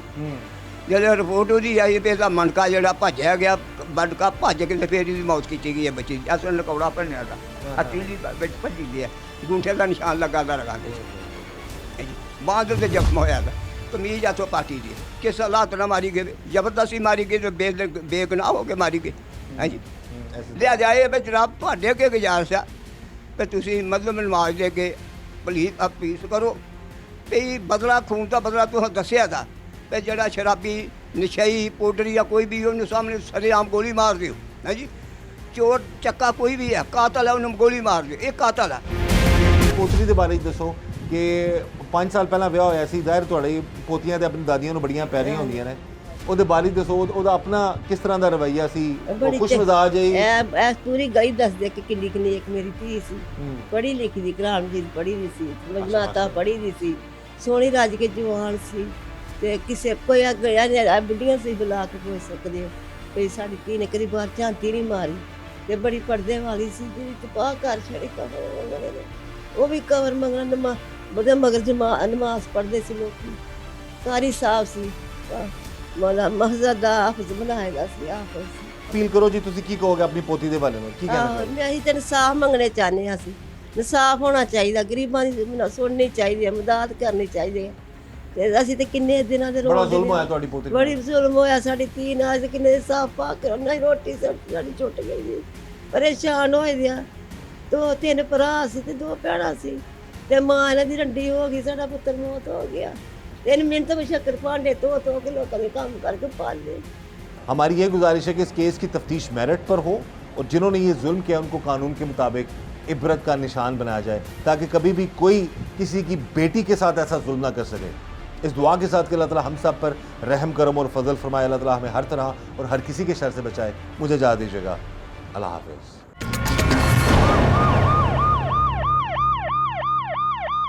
ਜਦੋਂ ਰਿਪੋਰਟ ਉਹਦੀ ਆਈ ਤੇ ਇਹਦਾ ਮਣਕਾ ਜਿਹੜਾ ਭੱਜਿਆ ਗਿਆ, ਮਣਕਾ ਭੱਜ ਕੇ ਤੇ ਫਿਰ ਇਹਦੀ ਮੌਤ ਕੀਤੀ ਗਈ ਹੈ ਬੱਚੀ ਦੀ। ਅਸਲ ਨਕੌੜਾ ਭੰਨਿਆ ਦਾ, ਹੱਥੀਲੀ ਵਿੱਚ ਭੱਜੀ ਗਿਆ, ਗੂੰਠੇ ਦਾ ਨਿਸ਼ਾਨ ਲੱਗਾ ਦਾ ਲਗਾਉਂਦੇ ਸੀ, ਬਾਂਹ ਦੇ ਉੱਤੇ ਜ਼ਖਮ ਹੋਇਆ ਦਾ, ਕਮੀਜ਼ ਹੱਥੋਂ ਪਾਟੀ ਦੀ, ਕਿਸ ਹਾਲਾਤ ਨਾਲ ਮਾਰੀ ਗਈ, ਜ਼ਬਰਦਸਤੀ ਮਾਰੀ ਗਈ, ਬੇਗੁਨਾਹ ਹੋ ਕੇ ਮਾਰੀ ਗਈ ਹੈ ਜੀ। ਲਿਆ ਜਾਏ ਵੀ ਜਨਾਬ ਤੁਹਾਡੇ ਅੱਗੇ ਗੁਜ਼ਾਰਿਸ਼ ਆ ਵੀ ਤੁਸੀਂ ਮਤਲਬ ਨਮਾਜ਼ ਦੇ ਕੇ ਪਲੀਜ਼ ਅਪੀਲ ਕਰੋ ਵੀ ਬਦਲਾ, ਖੂਨ ਦਾ ਬਦਲਾ ਤੁਸੀਂ ਦੱਸਿਆ ਦਾ ਵੀ ਜਿਹੜਾ ਸ਼ਰਾਬੀ ਨਸ਼ਈ ਪਾਊਡਰ ਜਾਂ ਕੋਈ ਵੀ ਉਹਨੂੰ ਸਾਹਮਣੇ ਸਰੇਆਮ ਗੋਲੀ ਮਾਰ ਦਿਓ ਹੈ ਜੀ। ਚੋਰ ਚੱਕਾ ਕੋਈ ਵੀ ਹੈ, ਕਾਤਲ ਹੈ, ਉਹਨੂੰ ਗੋਲੀ ਮਾਰ ਦਿਓ, ਇਹ ਕਾਤਲ ਹੈ। ਪੋਤਰੀ ਦੇ ਬਾਰੇ ਦੱਸੋ ਕਿ 5 ਸਾਲ ਪਹਿਲਾਂ ਵਿਆਹ ਹੋਇਆ ਸੀ, ਜ਼ਾਹਿਰ ਤੁਹਾਡੀ ਪੋਤੀਆਂ ਤੇ ਆਪਣੀ ਦਾਦੀਆਂ ਨੂੰ ਬੜੀਆਂ ਪਿਆਰੀਆਂ ਹੁੰਦੀਆਂ ਨੇ, ਉਹਦੇ ਬਾਰੇ ਦੱਸੋ ਉਹਦਾ ਆਪਣਾ ਕਿਸ ਤਰ੍ਹਾਂ ਦਾ ਰਵੱਈਆ ਸੀ, ਉਹ ਖੁਸ਼ ਮਿਜ਼ਾਜ ਹੈ? ਐ ਪੂਰੀ ਗਈ ਦੱਸਦੇ ਕਿ ਕਿੰਨੀ ਕਿੰਨੀ ਇੱਕ ਮੇਰੀ ਧੀ ਸੀ, ਪੜ੍ਹੀ ਲਿਖੀ ਦੀ, ਕੁਰਾਨ ਪੜ੍ਹੀ ਦੀ ਸੀ, ਮਜਮਾਤਾ ਪੜ੍ਹੀ ਦੀ ਸੀ, ਸੋਹਣੀ ਰੱਜ ਕੇ ਜਵਾਨ ਸੀ, ਤੇ ਕਿਸੇ ਕੋਈ ਗਿਆ ਨਹੀਂ, ਬੁੱਢੀਆਂ ਸੀ ਬੁਲਾ ਕੇ ਪੁੱਛ ਸਕਦੇ ਹੋ ਵੀ ਸਾਡੀ ਧੀ ਨੇ ਕਦੀ ਬਾਹਰ ਝਾਂਤੀ ਨਹੀਂ ਮਾਰੀ, ਤੇ ਬੜੀ ਪਰਦੇ ਵਾਲੀ ਸੀ, ਜਿਹੜੀ ਤਪਾਹ ਕਰ ਛੜੀ ਕਵਰ, ਉਹ ਵੀ ਕਵਰ ਮੰਗਣਾ, ਉਹਦੇ ਮਗਰ ਨਮਾਜ਼ ਪੜ੍ਹਦੇ ਸੀ ਲੋਕੀ, ਸਾਰੀ ਸਾਫ ਸੀ, ਮੌਲਾ ਮਸਜਿਦ ਦਾ ਹਾਫਿਜ਼ ਬਣਾਏਗਾ ਸੀ, ਹਾਫਿਜ਼। ਅਪੀਲ ਕਰੋ ਜੀ, ਤੁਸੀਂ ਕੀ ਕਹੋਗੇ ਆਪਣੀ ਪੋਤੀ ਦੇ ਬਾਰੇ ਵਿੱਚ, ਕੀ ਕਹਿਣਾ ਚਾਹੋਗੇ? ਅਸੀਂ ਤਾਂ ਇਨਸਾਫ ਮੰਗਣੇ ਚਾਹੁੰਦੇ ਹਾਂ, ਅਸੀਂ ਇਨਸਾਫ ਹੋਣਾ ਚਾਹੀਦਾ, ਗਰੀਬਾਂ ਦੀ ਸੁਣਨੀ ਚਾਹੀਦੀ ਹੈ, ਮਦਦ ਕਰਨੀ ਚਾਹੀਦੀ ਹੈ। ਤੇ ਅਸੀਂ ਤੇ ਕਿੰਨੇ ਦਿਨਾਂ ਦੇ ਬੜਾ ਜ਼ੁਲਮ ਹੋਇਆ ਤੁਹਾਡੀ ਪੋਤੀ ਨਾਲ, ਬੜੀ ਜ਼ੁਲਮ ਹੋਇਆ ਸਾਡੀ ਧੀ ਨਾਲ, ਤੇ ਕਿੰਨੇ ਸਾਫ ਪਾ ਕੇ ਉਹਨਾਂ ਦੀ ਰੋਟੀ ਸਾਡੀ ਛੁੱਟ ਗਈ ਸੀ, ਪਰੇਸ਼ਾਨ ਹੋਏ ਦਿਆ। 2-3 ਭਰਾ ਸੀ ਤੇ 2 ਭੈਣਾਂ ਸੀ, ਤੇ ਮਾਂ ਇਹਨਾਂ ਦੀ ਰੰਡੀ ਹੋ ਗਈ, ਸਾਡਾ ਪੁੱਤਰ ਮੌਤ ਹੋ ਗਿਆ। 3 ਮਿੰਟ में शक्कर पांडे तो के लोगों ने काम करके पाल ले। हमारी ये गुजारिश है कि इस केस की तफ्तीश मेरिट पर हो और जिन्होंने ये जुल्म किया उनको कानून के मुताबिक इबरत का निशान बनाया जाए, ताकि कभी भी कोई किसी की बेटी के साथ ऐसा जुल्म ना कर सके। इस दुआ के साथ कि अल्लाह ताला हम सब पर रहम करम और फजल फरमाए, अल्लाह ताला हमें हर तरह और हर किसी के शर से बचाए। मुझे इजाज़त दीजिएगा। अल्लाह हाफिज़।